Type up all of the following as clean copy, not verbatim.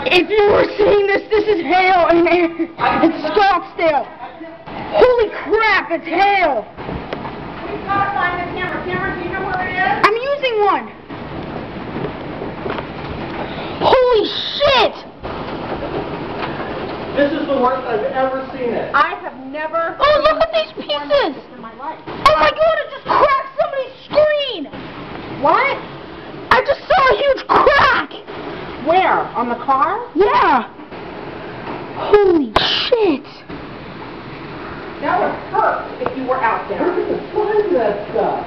If you were seeing this, this is hail in Scottsdale. Holy crap, it's hail. We've got to find the camera. Camera, do you know where it is? I'm using one. Holy shit! This is the worst I've ever seen it. I have never... Oh, look at these pieces! ...in my life. Oh my god, it just cracked somebody's screen! What? I just saw a huge crack! Where? On the car? Yeah! Holy shit! That would hurt if you were out there. Where did you find that stuff?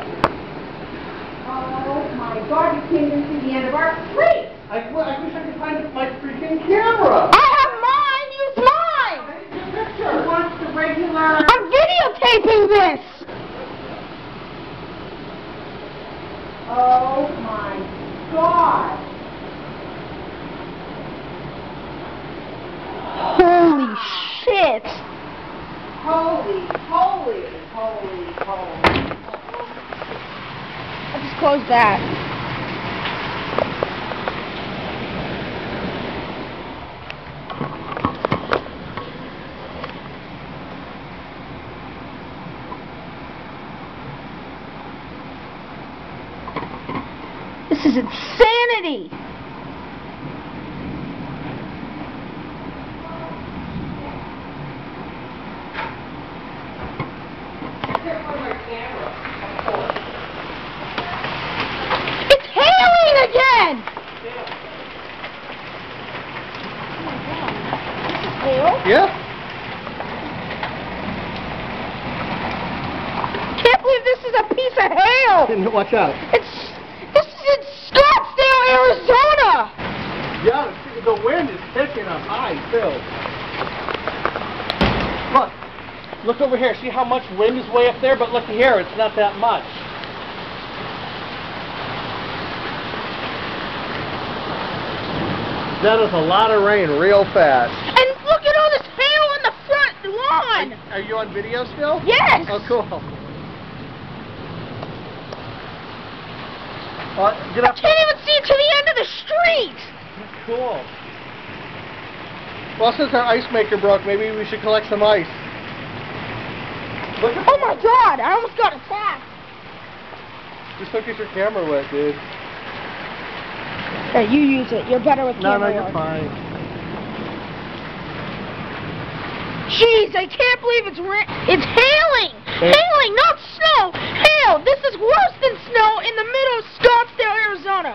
Oh my god, you can't even see the end of our street! I wish I could find my freaking camera. I have mine! Use mine! Who wants the regular... I'm videotaping this! Oh my god! Holy shit! Holy. I just closed that. This is insanity! It's hailing again! Hail? Yeah? Can't believe this is a piece of hail! Watch out. This is in Scottsdale, Arizona! Yeah, the wind is pitching up high, too. Look over here. See how much wind is way up there? But look here, it's not that much. That is a lot of rain real fast. And look at all this hail on the front lawn! Are you on video still? Yes! Oh, cool. Get up. I can't even see to the end of the street! Cool. Well, since our ice maker broke, maybe we should collect some ice. Look at Oh my god, I almost got attacked! Just look at your camera wet, dude. Hey, you use it. You're better with camera. No, you're fine. Jeez, I can't believe it's hailing! Hailing, not snow! Hail! This is worse than snow in the middle of Scottsdale, Arizona!